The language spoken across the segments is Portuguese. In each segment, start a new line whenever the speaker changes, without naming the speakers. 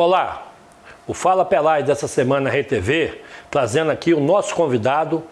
Olá, o Fala Pelais dessa semana na RTV, trazendo aqui o nosso convidado,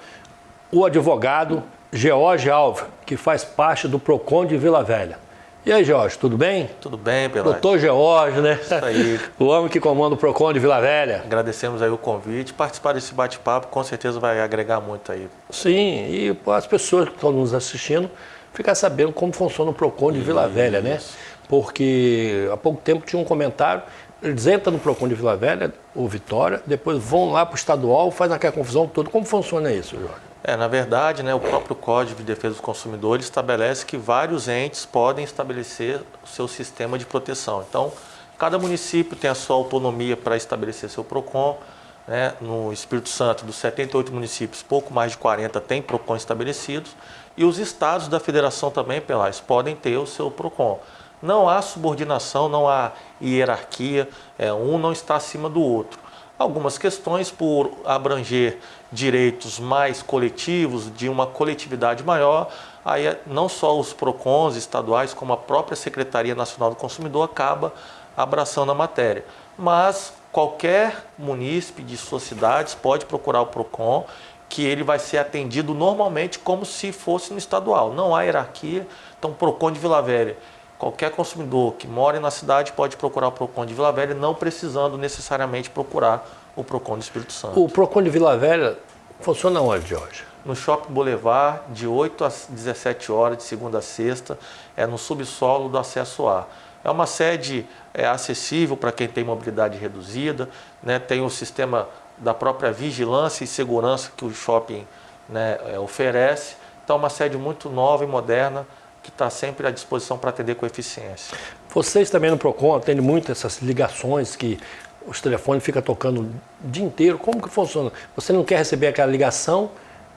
o advogado George Alves, que faz parte do PROCON de Vila Velha. E aí, George, tudo bem?
Tudo bem, Pelais.
Doutor George, né?
Isso aí.
O homem que comanda o PROCON de Vila Velha.
Agradecemos aí o convite. Participar desse bate-papo com certeza vai agregar muito aí.
Sim, e as pessoas que estão nos assistindo ficar sabendo como funciona o PROCON de Vila Velha, né? Porque há pouco tempo tinha um comentário, eles entram no PROCON de Vila Velha, ou Vitória, depois vão lá para o estadual, fazem aquela confusão toda. Como funciona isso, Jorge?
Na verdade, né, o próprio Código de Defesa do Consumidor estabelece que vários entes podem estabelecer o seu sistema de proteção. Então, cada município tem a sua autonomia para estabelecer seu PROCON. Né? No Espírito Santo, dos 78 municípios, pouco mais de 40 têm PROCON estabelecidos. E os estados da federação também, Pelais, podem ter o seu PROCON. Não há subordinação, não há hierarquia, um não está acima do outro. Algumas questões por abranger direitos mais coletivos, de uma coletividade maior, aí não só os PROCONs estaduais, como a própria Secretaria Nacional do Consumidor acaba abraçando a matéria. Mas qualquer munícipe de suas cidades pode procurar o PROCON, que ele vai ser atendido normalmente como se fosse no estadual. Não há hierarquia, então PROCON de Vila Velha. Qualquer consumidor que mora na cidade pode procurar o PROCON de Vila Velha, não precisando necessariamente procurar o PROCON do Espírito Santo.
O PROCON de Vila Velha funciona onde, Jorge?
No Shopping Boulevard, de 8 às 17 horas, de segunda a sexta, no subsolo do acesso A. É uma sede acessível para quem tem mobilidade reduzida, né? Tem o sistema da própria vigilância e segurança que o shopping, né, oferece. Então é uma sede muito nova e moderna, que está sempre à disposição para atender com eficiência.
Vocês também no PROCON atendem muito essas ligações que os telefones ficam tocando o dia inteiro. Como que funciona? Você não quer receber aquela ligação?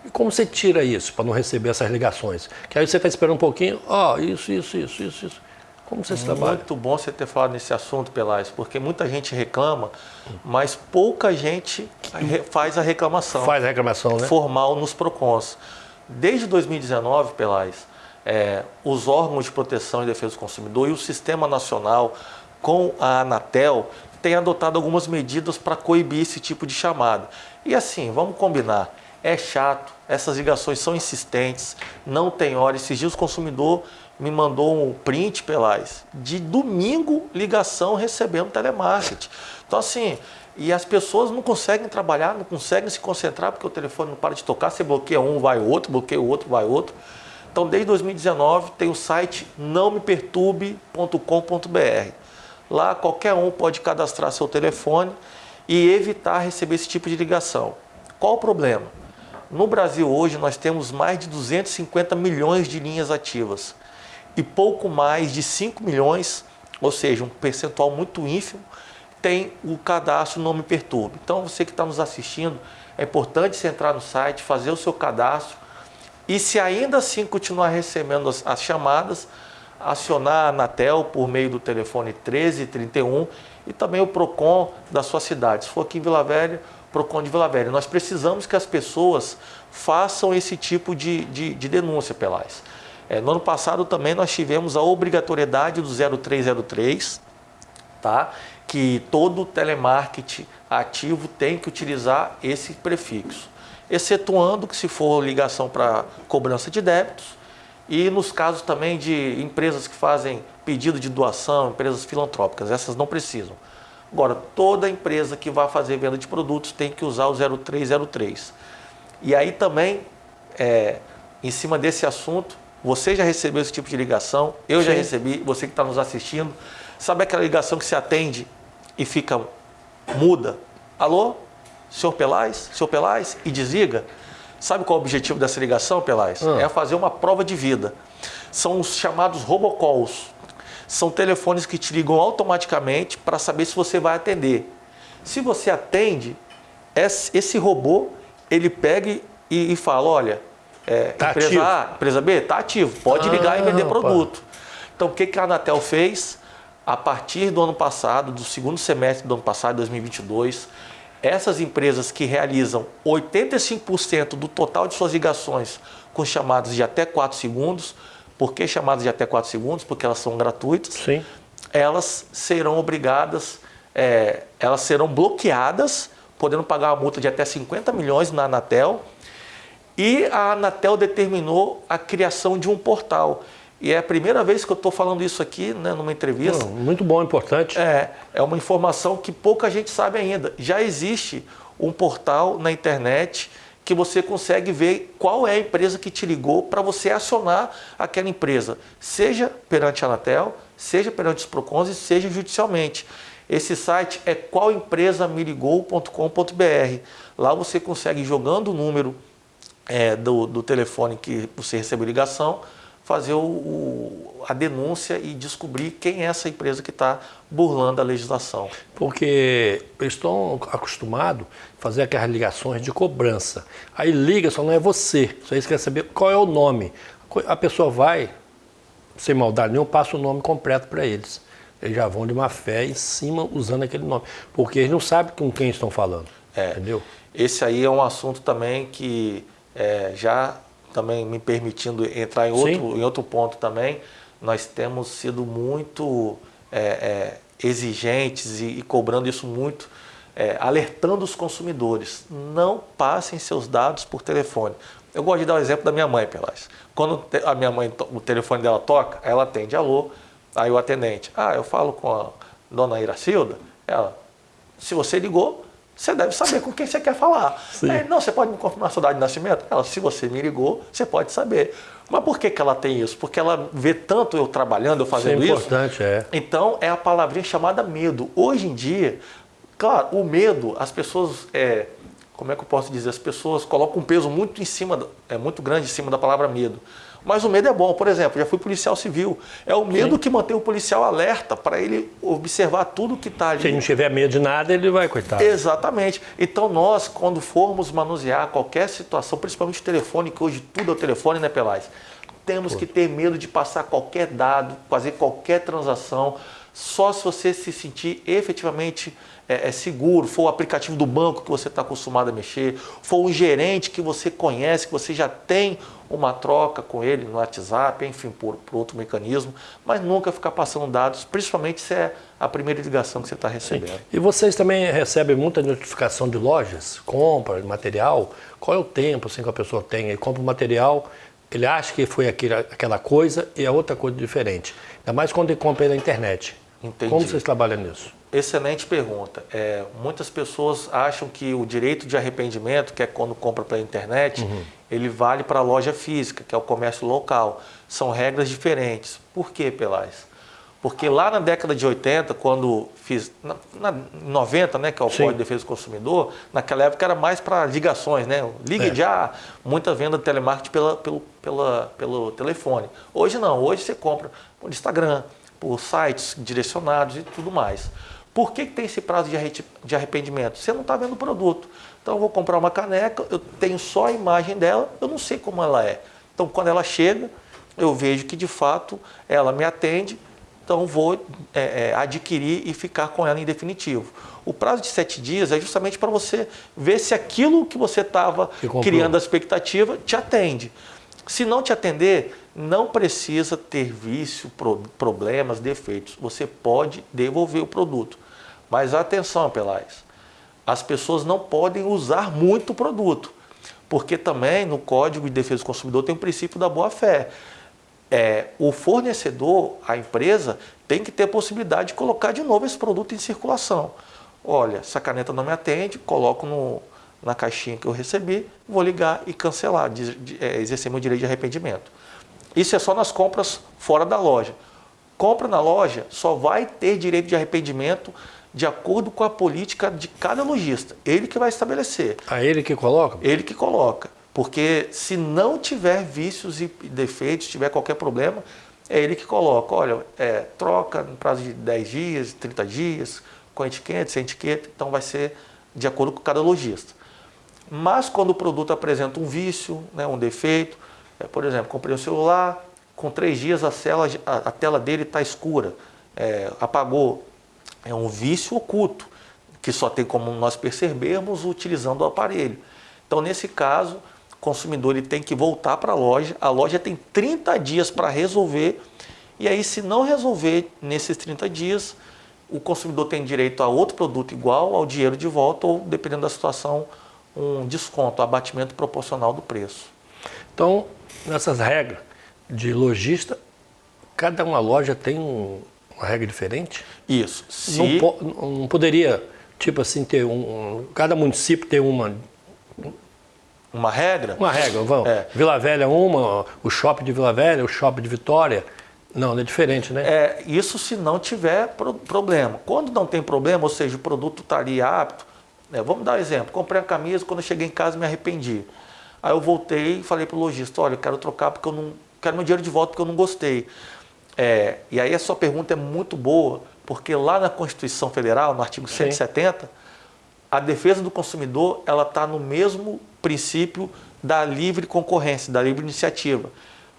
E como você tira isso para não receber essas ligações? Que aí você está esperando um pouquinho, isso. Como vocês trabalham?
Muito bom você ter falado nesse assunto, Pelais, porque muita gente reclama, mas pouca gente faz a reclamação.
Faz a reclamação, né?
Formal nos PROCONs. Desde 2019, Pelais, os órgãos de proteção e defesa do consumidor e o Sistema Nacional com a Anatel têm adotado algumas medidas para coibir esse tipo de chamada. E assim, vamos combinar, é chato, essas ligações são insistentes, não tem hora. Esses dias o consumidor me mandou um print, Pelais, de domingo ligação recebendo telemarketing. Então assim, e as pessoas não conseguem trabalhar, não conseguem se concentrar porque o telefone não para de tocar, você bloqueia um, vai outro, bloqueia o outro, vai outro. Então, desde 2019, tem o site nãomeperturbe.com.br. Lá, qualquer um pode cadastrar seu telefone e evitar receber esse tipo de ligação. Qual o problema? No Brasil, hoje, nós temos mais de 250 milhões de linhas ativas e pouco mais de 5 milhões, ou seja, um percentual muito ínfimo, tem o cadastro Não Me Perturbe. Então, você que está nos assistindo, é importante você entrar no site, fazer o seu cadastro, e se ainda assim continuar recebendo as chamadas, acionar a Anatel por meio do telefone 1331 e também o PROCON da sua cidade. Se for aqui em Vila Velha, PROCON de Vila Velha. Nós precisamos que as pessoas façam esse tipo de denúncia, Pelais. No ano passado também nós tivemos a obrigatoriedade do 0303, tá? Que todo telemarketing ativo tem que utilizar esse prefixo, excetuando que se for ligação para cobrança de débitos e nos casos também de empresas que fazem pedido de doação, empresas filantrópicas, essas não precisam. Agora, toda empresa que vai fazer venda de produtos tem que usar o 0303. E aí também, em cima desse assunto, você já recebeu esse tipo de ligação, eu já recebi, você que está nos assistindo, sabe aquela ligação que se atende e fica muda? Alô? Senhor Pelais, e desliga. Sabe qual é o objetivo dessa ligação, Pelais? É fazer uma prova de vida. São os chamados robocalls. São telefones que te ligam automaticamente para saber se você vai atender. Se você atende, esse robô, ele pega e fala, olha, empresa
ativo.
A, empresa B, está ativo, pode ligar e vender produto. Então, o que a Anatel fez? A partir do ano passado, do segundo semestre do ano passado, 2022, essas empresas que realizam 85% do total de suas ligações com chamadas de até 4 segundos, por que chamadas de até 4 segundos? Porque elas são gratuitas.
Sim.
Elas serão obrigadas elas serão bloqueadas, podendo pagar uma multa de até 50 milhões na Anatel. E a Anatel determinou a criação de um portal. E é a primeira vez que eu estou falando isso aqui, né, numa entrevista.
Muito bom, importante.
É uma informação que pouca gente sabe ainda. Já existe um portal na internet que você consegue ver qual é a empresa que te ligou para você acionar aquela empresa, seja perante a Anatel, seja perante os PROCONs e seja judicialmente. Esse site é qualempresameligou.com.br. Lá você consegue, jogando o número do telefone que você recebeu ligação, fazer a denúncia e descobrir quem é essa empresa que está burlando a legislação.
Porque eles estão acostumados a fazer aquelas ligações de cobrança. Aí liga, só não é você. Só eles querem saber qual é o nome. A pessoa vai, sem maldade nenhuma, passa o nome completo para eles. Eles já vão de má fé em cima usando aquele nome. Porque eles não sabem com quem estão falando. Entendeu?
Esse aí é um assunto também que já também me permitindo entrar em outro ponto também, nós temos sido muito exigentes e cobrando isso muito, alertando os consumidores. Não passem seus dados por telefone. Eu gosto de dar o exemplo da minha mãe, Pelaz. Quando a minha mãe, o telefone dela toca, ela atende, alô, aí o atendente, eu falo com a dona Iracilda, ela, se você ligou, você deve saber com quem você quer falar. Aí, não, você pode me confirmar a sua data de nascimento? Ela, se você me ligou, você pode saber. Mas por que ela tem isso? Porque ela vê tanto eu trabalhando, eu fazendo isso.
Isso é importante,
Então, é a palavrinha chamada medo. Hoje em dia, claro, o medo, as pessoas, como é que eu posso dizer? As pessoas colocam um peso muito muito grande em cima da palavra medo. Mas o medo é bom. Por exemplo, já fui policial civil. É o medo que mantém o policial alerta para ele observar tudo que está ali.
Se ele não tiver medo de nada, ele vai, coitado.
Exatamente. Então nós, quando formos manusear qualquer situação, principalmente o telefone, que hoje tudo é o telefone, né, Pelaz? Temos que ter medo de passar qualquer dado, fazer qualquer transação, só se você se sentir efetivamente seguro, for o aplicativo do banco que você está acostumado a mexer, for um gerente que você conhece, que você já tem uma troca com ele no WhatsApp, enfim, por outro mecanismo, mas nunca ficar passando dados, principalmente se é a primeira ligação que você está recebendo. Sim.
E vocês também recebem muita notificação de lojas, compra, material? Qual é o tempo assim, que a pessoa tem? Ele compra o material, ele acha que foi aquela coisa e é outra coisa diferente. Ainda mais quando ele compra na internet.
Entendi.
Como vocês trabalham nisso?
Excelente pergunta. Muitas pessoas acham que o direito de arrependimento, que é quando compra pela internet, ele vale para a loja física, que é o comércio local. São regras diferentes. Por quê, Pelaz? Porque lá na década de 80, quando fiz... Na 90, né, que é o Código de Defesa do Consumidor, naquela época era mais para ligações, né? Ligue já, muita venda de telemarketing pelo telefone. Hoje não, hoje você compra por Instagram, por sites direcionados e tudo mais. Por que tem esse prazo de arrependimento? Você não está vendo o produto. Então eu vou comprar uma caneca, eu tenho só a imagem dela, eu não sei como ela é. Então quando ela chega, eu vejo que de fato ela me atende, então vou adquirir e ficar com ela em definitivo. O prazo de 7 dias é justamente para você ver se aquilo que você estava criando a expectativa te atende. Se não te atender, não precisa ter vício, problemas, defeitos. Você pode devolver o produto. Mas atenção, Pelaz, as pessoas não podem usar muito o produto, porque também no Código de Defesa do Consumidor tem o princípio da boa-fé. O fornecedor, a empresa, tem que ter a possibilidade de colocar de novo esse produto em circulação. Olha, essa caneta não me atende, coloco na caixinha que eu recebi, vou ligar e cancelar, exercer meu direito de arrependimento. Isso é só nas compras fora da loja. Compra na loja só vai ter direito de arrependimento de acordo com a política de cada lojista. Ele que vai estabelecer.
Ele que coloca?
Ele que coloca. Porque se não tiver vícios e defeitos, tiver qualquer problema, é ele que coloca. Olha, troca no prazo de 10 dias, 30 dias, com etiqueta, sem etiqueta. Então vai ser de acordo com cada lojista. Mas quando o produto apresenta um vício, né, um defeito, por exemplo, comprei um celular, com 3 dias a tela dele está escura, apagou. É um vício oculto, que só tem como nós percebermos utilizando o aparelho. Então, nesse caso, o consumidor ele tem que voltar para a loja tem 30 dias para resolver, e aí se não resolver nesses 30 dias, o consumidor tem direito a outro produto igual, ao dinheiro de volta ou, dependendo da situação, um desconto, abatimento proporcional do preço.
Então, nessas regras de lojista, cada uma loja tem uma regra diferente?
Isso.
Não poderia, tipo assim, ter cada município ter uma
regra?
Uma regra, vamos. Vila Velha o shopping de Vila Velha, o shopping de Vitória. Não é diferente, né?
Isso se não tiver problema. Quando não tem problema, ou seja, o produto está ali apto, vamos dar um exemplo. Comprei a camisa, quando eu cheguei em casa me arrependi. Aí eu voltei e falei para o lojista, olha, eu quero trocar porque eu não quero meu dinheiro de volta porque eu não gostei. E aí a sua pergunta é muito boa, porque lá na Constituição Federal, no artigo 170, a defesa do consumidor ela está no mesmo princípio da livre concorrência, da livre iniciativa.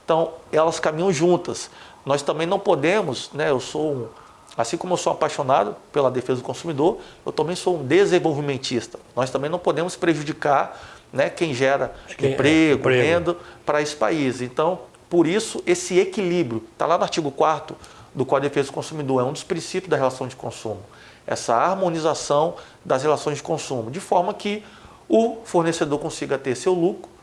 Então, elas caminham juntas. Nós também não podemos, assim como eu sou apaixonado pela defesa do consumidor, eu também sou um desenvolvimentista. Nós também não podemos prejudicar quem gera emprego, renda para esse país. Então, por isso, esse equilíbrio, está lá no artigo 4º do Código de Defesa do Consumidor, é um dos princípios da relação de consumo. Essa harmonização das relações de consumo, de forma que o fornecedor consiga ter seu lucro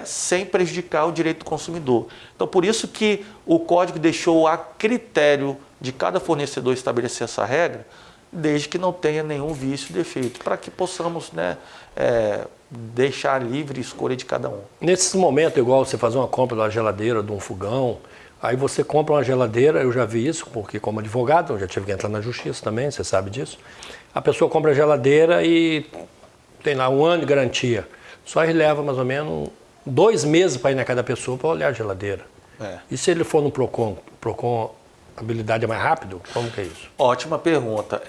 sem prejudicar o direito do consumidor. Então, por isso que o Código deixou a critério de cada fornecedor estabelecer essa regra, desde que não tenha nenhum vício e defeito, para que possamos deixar livre escolha de cada um.
Nesse momento, igual você fazer uma compra de uma geladeira, de um fogão, aí você compra uma geladeira, eu já vi isso, porque como advogado, eu já tive que entrar na justiça também, você sabe disso. A pessoa compra a geladeira e tem lá 1 ano de garantia. Só ele leva mais ou menos 2 meses para ir na casa da pessoa para olhar a geladeira. E se ele for no Procon a habilidade é mais rápido? Como que é isso?
Ótima pergunta.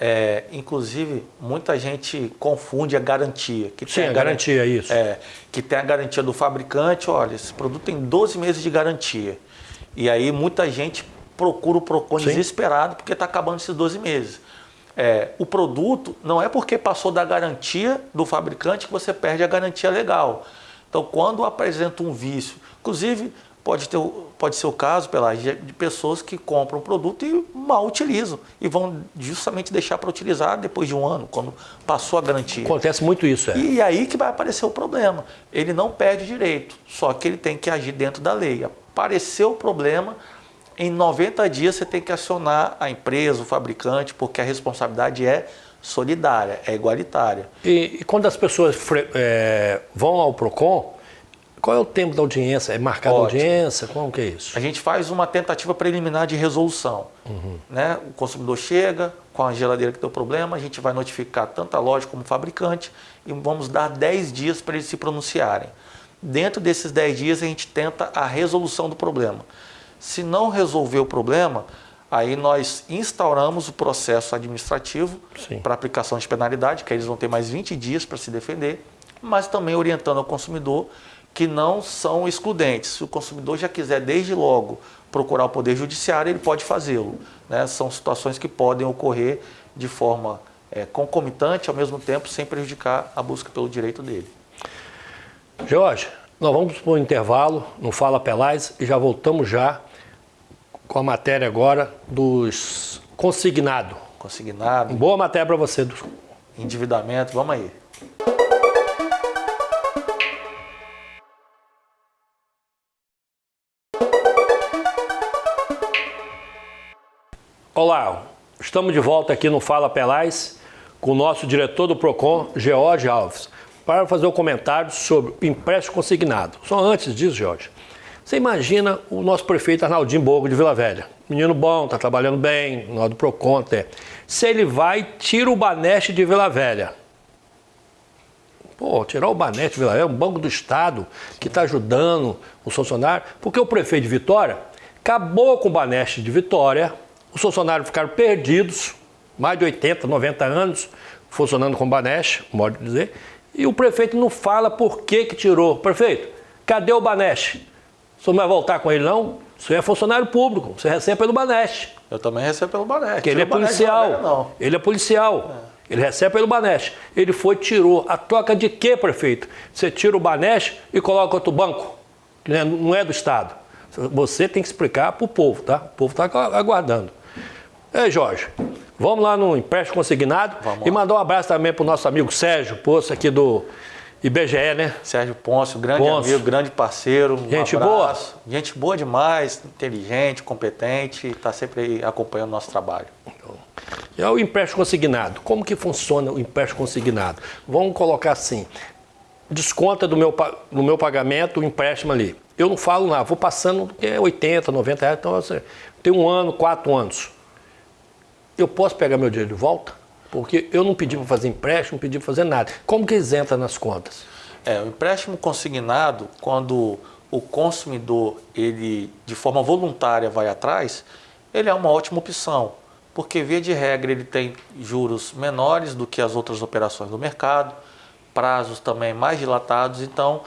Inclusive, muita gente confunde a garantia.
Sim, a garantia, isso.
Que tem a garantia do fabricante, olha, esse produto tem 12 meses de garantia. E aí muita gente procura o Procon desesperado porque está acabando esses 12 meses. O produto não é porque passou da garantia do fabricante que você perde a garantia legal. Então, quando apresenta um vício, inclusive pode ser o caso, de pessoas que compram o produto e mal utilizam e vão justamente deixar para utilizar depois de 1 ano, quando passou a garantia.
Acontece muito isso,
E aí que vai aparecer o problema. Ele não perde direito, só que ele tem que agir dentro da lei. Apareceu o problema, em 90 dias você tem que acionar a empresa, o fabricante, porque a responsabilidade é solidária, é igualitária.
E quando as pessoas vão ao Procon, qual é o tempo da audiência? É marcada a audiência? Como que é isso?
A gente faz uma tentativa preliminar de resolução. O consumidor chega com a geladeira que deu problema, a gente vai notificar tanto a loja como o fabricante e vamos dar 10 dias para eles se pronunciarem. Dentro desses 10 dias a gente tenta a resolução do problema. Se não resolver o problema, aí nós instauramos o processo administrativo para aplicação de penalidade, que eles vão ter mais 20 dias para se defender, mas também orientando ao consumidor que não são excludentes. Se o consumidor já quiser desde logo procurar o Poder Judiciário, ele pode fazê-lo. São situações que podem ocorrer de forma concomitante, ao mesmo tempo, sem prejudicar a busca pelo direito dele.
Jorge, nós vamos para o intervalo no Fala Pelais e já voltamos já com a matéria agora dos consignado.
Consignado.
Boa matéria para você.
Endividamento, vamos aí.
Olá, estamos de volta aqui no Fala Pelais com o nosso diretor do Procon, George Alves, para fazer um comentário sobre o empréstimo consignado. Só antes disso, Jorge, você imagina o nosso prefeito Arnaldinho Bogo de Vila Velha, menino bom, está trabalhando bem, no lado do Procon até. Se ele vai, tira o Baneste de Vila Velha. Tirar o Baneste de Vila Velha, um banco do Estado que está ajudando os funcionários, porque o prefeito de Vitória acabou com o Baneste de Vitória. Os funcionários ficaram perdidos, mais de 80, 90 anos, funcionando com Baneste, modo de dizer, e o prefeito não fala por que tirou. Prefeito, cadê o Baneste? O senhor não vai voltar com ele, não? O senhor é funcionário público, você recebe pelo Baneste.
Eu também recebo pelo Baneste.
Porque ele é policial. Ele é policial. Ele recebe pelo Baneste. Ele tirou. A troca de quê, prefeito? Você tira o Baneste e coloca outro banco, que não é do Estado. Você tem que explicar para o povo, tá? O povo está aguardando. Jorge, Vamos lá no empréstimo consignado.
Vamos
e
lá.
mandar um abraço também para o nosso amigo Sérgio Poço, aqui do IBGE, né?
Sérgio Pôncio, grande amigo, grande parceiro.
Gente
abraço. Gente boa demais, inteligente, competente, está sempre aí acompanhando o nosso trabalho.
É o empréstimo consignado. Como que funciona o empréstimo consignado? Vamos colocar assim, desconta do meu pagamento o empréstimo ali. Eu não falo nada, vou passando 80, 90 reais, então assim, tem 1 ano, 4 anos. Eu posso pegar meu dinheiro de volta? Porque eu não pedi para fazer empréstimo, não pedi para fazer nada. Como que eles entram nas contas?
O empréstimo consignado, quando o consumidor, ele de forma voluntária vai atrás, ele é uma ótima opção. Porque, via de regra, ele tem juros menores do que as outras operações do mercado, prazos também mais dilatados, então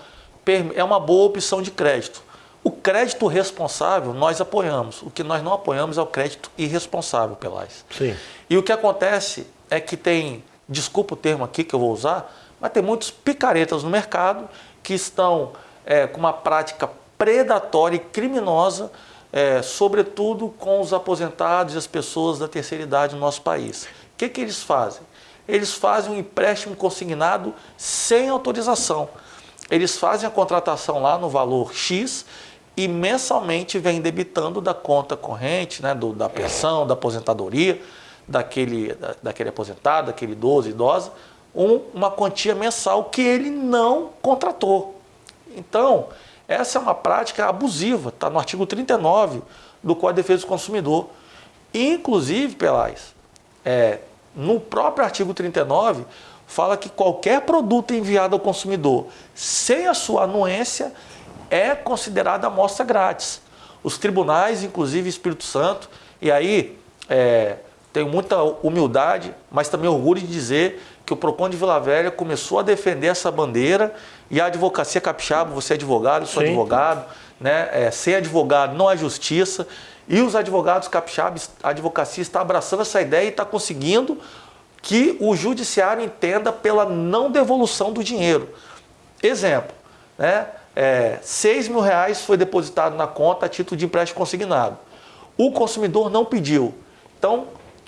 é uma boa opção de crédito. O crédito responsável nós apoiamos, o que nós não apoiamos é o crédito irresponsável, Pelais.
Sim.
E o que acontece é que tem, desculpa o termo aqui que eu vou usar, mas tem muitos picaretas no mercado que estão com uma prática predatória e criminosa, sobretudo com os aposentados e as pessoas da terceira idade no nosso país. O que eles fazem? Eles fazem um empréstimo consignado sem autorização. Eles fazem a contratação lá no valor X e mensalmente vem debitando da conta corrente, né, da pensão, da aposentadoria, daquele aposentado, daquele idoso, idosa, uma quantia mensal que ele não contratou. Então, essa é uma prática abusiva, está no artigo 39 do Código de Defesa do Consumidor. Inclusive, Pelais, no próprio artigo 39, fala que qualquer produto enviado ao consumidor sem a sua anuência é considerada amostra grátis. Os tribunais, inclusive Espírito Santo, e aí tenho muita humildade, mas também orgulho de dizer que o PROCON de Vila Velha começou a defender essa bandeira e a advocacia capixaba, você é advogado, eu sou advogado, né? Sem advogado não há justiça, e os advogados capixabas, a advocacia está abraçando essa ideia e está conseguindo que o judiciário entenda pela não devolução do dinheiro. Exemplo, né? R$6.000 foi depositado na conta a título de empréstimo consignado. O consumidor não pediu. Então,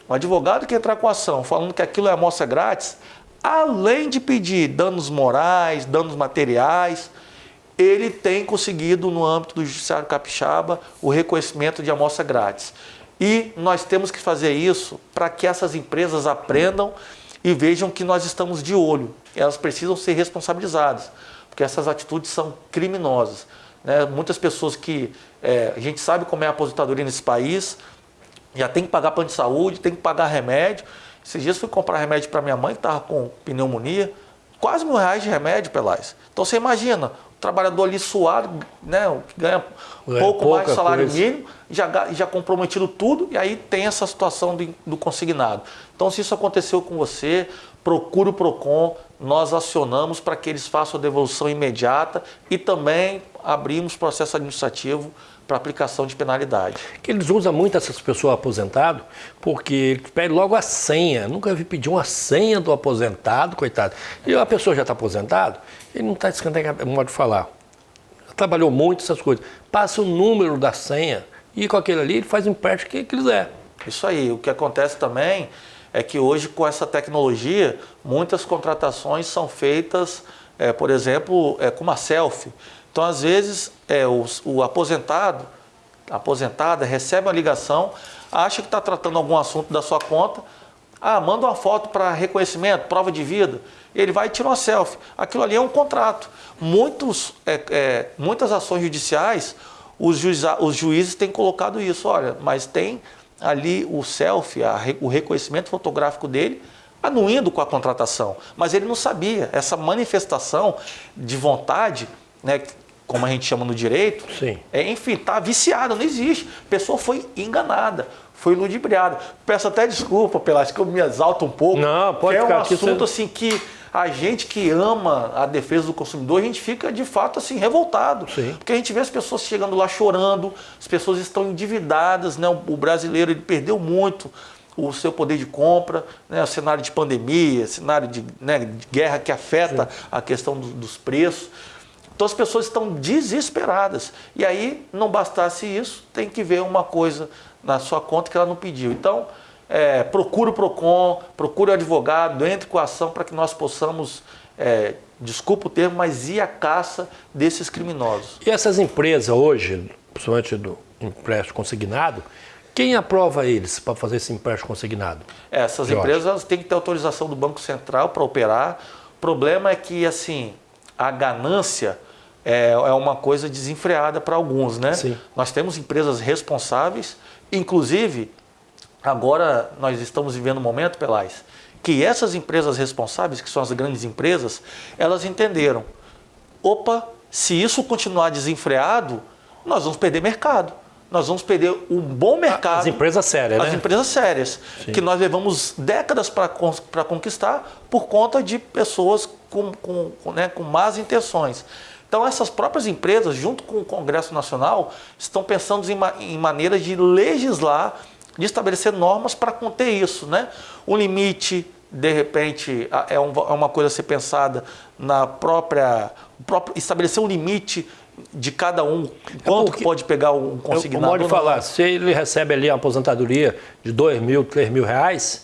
o advogado que entrar com a ação falando que aquilo é amostra grátis, além de pedir danos morais, danos materiais, ele tem conseguido, no âmbito do Judiciário Capixaba, o reconhecimento de amostra grátis. E nós temos que fazer isso para que essas empresas aprendam e vejam que nós estamos de olho. Elas precisam ser responsabilizadas, porque essas atitudes são criminosas, né? Muitas pessoas que a gente sabe como é a aposentadoria nesse país, já tem que pagar plano de saúde, tem que pagar remédio. Esses dias fui comprar remédio para minha mãe que estava com pneumonia, quase R$1.000 de remédio, Pelais. Então você imagina, o trabalhador ali suado, né, ganha pouco mais do salário mínimo, já comprometido tudo, e aí tem essa situação do consignado. Então, se isso aconteceu com você, procure o PROCON, nós acionamos para que eles façam a devolução imediata e também abrimos processo administrativo para aplicação de penalidade.
Que eles usam muito essas pessoas aposentadas, porque eles pedem logo a senha. Nunca vi pedir uma senha do aposentado, coitado. E a pessoa já está aposentado, ele não está descantando o modo de falar. Trabalhou muito essas coisas. Passa o número da senha e com aquele ali ele faz o empréstimo que quiser.
Isso aí. O que acontece também é que hoje, com essa tecnologia, muitas contratações são feitas, por exemplo, com uma selfie. Então, às vezes, o aposentado, a aposentada, recebe uma ligação, acha que está tratando algum assunto da sua conta, manda uma foto para reconhecimento, prova de vida, ele vai e tira uma selfie. Aquilo ali é um contrato. Muitas ações judiciais, os juízes têm colocado isso, olha, mas tem ali o selfie, o reconhecimento fotográfico dele, anuindo com a contratação. Mas ele não sabia, essa manifestação de vontade, né, como a gente chama no direito, enfim, está viciada, não existe. A pessoa foi enganada, foi ludibriada. Peço até desculpa, Pelais, que eu me exalto um pouco.
Não, pode ficar aqui.
É um assunto assim que a gente que ama a defesa do consumidor, a gente fica de fato assim revoltado.
Sim.
Porque a gente vê as pessoas chegando lá chorando, as pessoas estão endividadas, né? O brasileiro ele perdeu muito o seu poder de compra, né? O cenário de pandemia, cenário de guerra que afeta a questão dos preços. Então as pessoas estão desesperadas. E aí, não bastasse isso, tem que ver uma coisa na sua conta que ela não pediu. Então, procure o PROCON, procure o advogado, entre com a ação para que nós possamos, desculpa o termo, mas ir à caça desses criminosos.
E essas empresas hoje, principalmente do empréstimo consignado, quem aprova eles para fazer esse empréstimo consignado?
Essas empresas elas têm que ter autorização do Banco Central para operar. O problema é que assim, a ganância é uma coisa desenfreada para alguns, né?
Sim.
Nós temos empresas responsáveis, inclusive, agora nós estamos vivendo um momento, Pelais, que essas empresas responsáveis, que são as grandes empresas, elas entenderam, opa, se isso continuar desenfreado, nós vamos perder mercado. Nós vamos perder um bom mercado.
As empresas sérias, né?
As empresas sérias, sim, que nós levamos décadas para conquistar por conta de pessoas com más intenções. Então, essas próprias empresas, junto com o Congresso Nacional, estão pensando em maneiras de legislar, de estabelecer normas para conter isso, né? Um limite, de repente, é uma coisa a ser pensada na própria estabelecer um limite de cada um, quanto pode pegar um consignado.
Pode falar, se ele recebe ali a aposentadoria de R$2.000, R$3.000,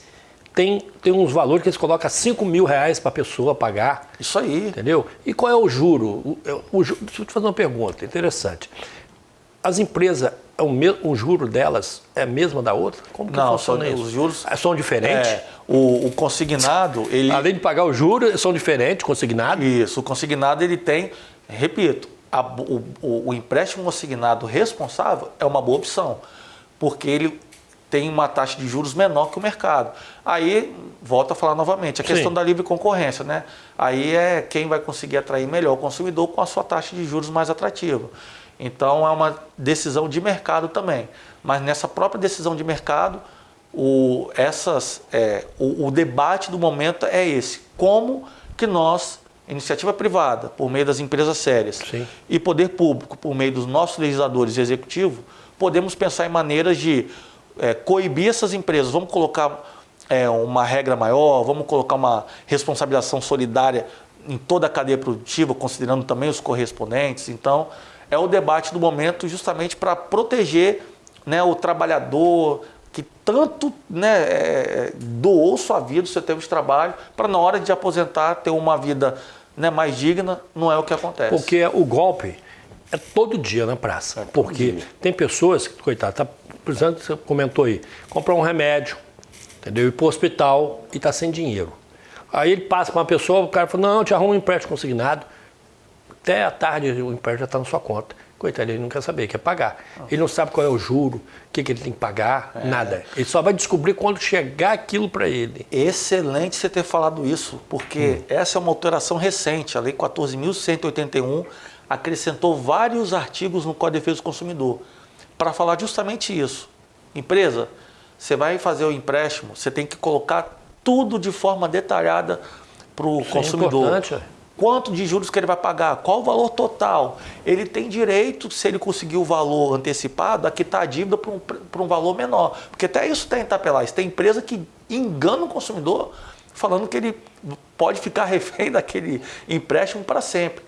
tem uns valores que eles colocam R$5.000 para a pessoa pagar.
Isso aí.
Entendeu? E qual é o juro? Deixa eu te fazer uma pergunta interessante. As empresas, o juro delas é a mesma da outra? Como que funciona isso?
Os juros
são diferentes?
O consignado, ele...
Além de pagar o juro, são diferentes, consignado?
Isso, o consignado ele tem, repito, o empréstimo consignado responsável é uma boa opção, porque ele tem uma taxa de juros menor que o mercado. Aí, volto a falar novamente, a questão da livre concorrência, né? Aí é quem vai conseguir atrair melhor o consumidor com a sua taxa de juros mais atrativa. Então, é uma decisão de mercado também. Mas nessa própria decisão de mercado, o debate do momento é esse. Como que nós, iniciativa privada, por meio das empresas sérias, sim, e poder público, por meio dos nossos legisladores e executivo, podemos pensar em maneiras de coibir essas empresas. Vamos colocar uma regra maior, vamos colocar uma responsabilização solidária em toda a cadeia produtiva, considerando também os correspondentes. Então, é o debate do momento justamente para proteger, né, o trabalhador que tanto, né, doou sua vida, seu tempo de trabalho, para na hora de aposentar ter uma vida, né, mais digna. Não é o que acontece.
Porque o golpe é todo dia na praça. Porque tem pessoas que, coitado, tá precisando, você comentou aí, comprar um remédio, entendeu? Ir para o hospital e está sem dinheiro. Aí ele passa para uma pessoa, o cara fala, não, eu te arrumo um empréstimo consignado. Até à tarde o empréstimo já está na sua conta. Coitado, ele não quer saber, quer pagar. Ele não sabe qual é o juro, o que ele tem que pagar, nada. Ele só vai descobrir quando chegar aquilo para ele.
Excelente você ter falado isso, porque essa é uma alteração recente. A Lei 14.181 acrescentou vários artigos no Código de Defesa do Consumidor para falar justamente isso. Empresa, você vai fazer o empréstimo, você tem que colocar tudo de forma detalhada para o consumidor. Importante. Quanto de juros que ele vai pagar, qual o valor total. Ele tem direito, se ele conseguir o valor antecipado, a quitar a dívida para um valor menor. Porque até isso tem, tá, Pelais? Tem empresa que engana o consumidor falando que ele pode ficar refém daquele empréstimo para sempre.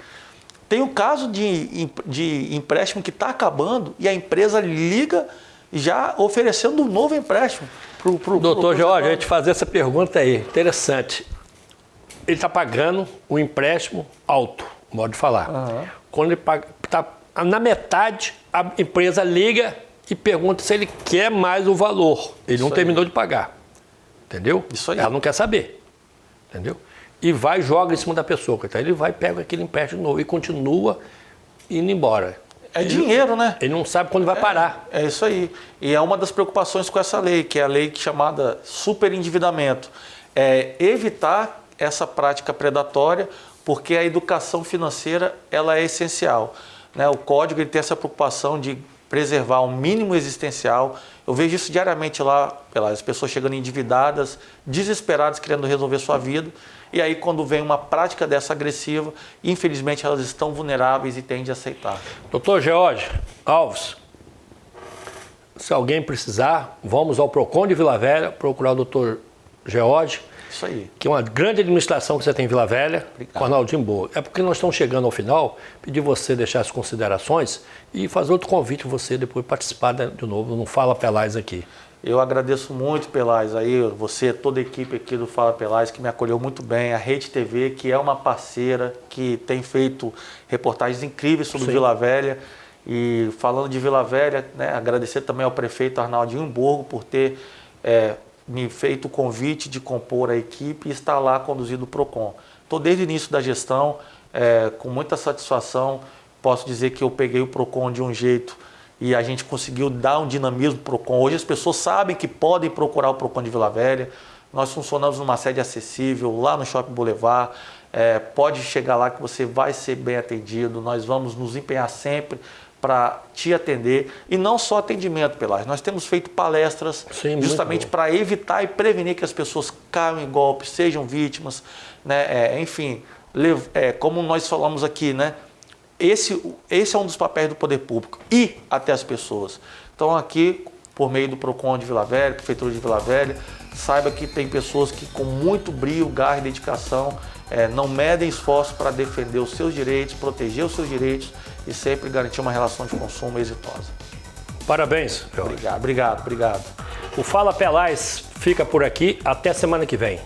Tem o caso de empréstimo que está acabando e a empresa liga já oferecendo um novo empréstimo.
Doutor Jorge, a gente fazer essa pergunta aí, interessante. Ele está pagando o empréstimo alto, modo de falar. Quando ele está na metade, a empresa liga e pergunta se ele quer mais o valor. Ele não terminou de pagar. Entendeu?
Isso aí.
Ela não quer saber. Entendeu? E vai e joga em cima da pessoa. Então ele vai, pega aquele empréstimo novo e continua indo embora.
É dinheiro, né?
Ele não sabe quando vai parar.
É isso aí. E é uma das preocupações com essa lei, que é a lei chamada superendividamento. É evitar essa prática predatória, porque a educação financeira ela é essencial, né? O Código ele tem essa preocupação de preservar um mínimo existencial. Eu vejo isso diariamente lá, as pessoas chegando endividadas, desesperadas, querendo resolver sua vida. E aí, quando vem uma prática dessa agressiva, infelizmente elas estão vulneráveis e tendem a aceitar.
Doutor George Alves, se alguém precisar, vamos ao PROCON de Vila Velha, procurar o doutor George.
Isso aí.
Que é uma grande administração que você tem em Vila Velha. Obrigado. Com Arnaldinho Boa. É porque nós estamos chegando ao final, pedir você deixar as considerações e fazer outro convite você depois participar de novo, não Fala Pelais aqui.
Eu agradeço muito, Pelaz, aí, você, toda a equipe aqui do Fala Pelaz, que me acolheu muito bem, a Rede TV, que é uma parceira, que tem feito reportagens incríveis sobre Vila Velha. E falando de Vila Velha, né, agradecer também ao prefeito Arnaldinho Borgo por ter me feito o convite de compor a equipe e estar lá conduzindo o PROCON. Estou desde o início da gestão, com muita satisfação, posso dizer que eu peguei o PROCON de um jeito e a gente conseguiu dar um dinamismo para o PROCON. Hoje as pessoas sabem que podem procurar o PROCON de Vila Velha. Nós funcionamos numa sede acessível, lá no Shopping Boulevard. Pode chegar lá que você vai ser bem atendido. Nós vamos nos empenhar sempre para te atender. E não só atendimento, Pelaz. Nós temos feito palestras justamente para evitar e prevenir que as pessoas caiam em golpes, sejam vítimas, né? Enfim, como nós falamos aqui, né? Esse é um dos papéis do poder público, ir até as pessoas. Então aqui, por meio do PROCON de Vila Velha, Prefeitura de Vila Velha, saiba que tem pessoas que com muito brio, garra e dedicação não medem esforço para defender os seus direitos, proteger os seus direitos e sempre garantir uma relação de consumo exitosa.
Parabéns.
Obrigado.
O Fala Pelaz fica por aqui, até semana que vem.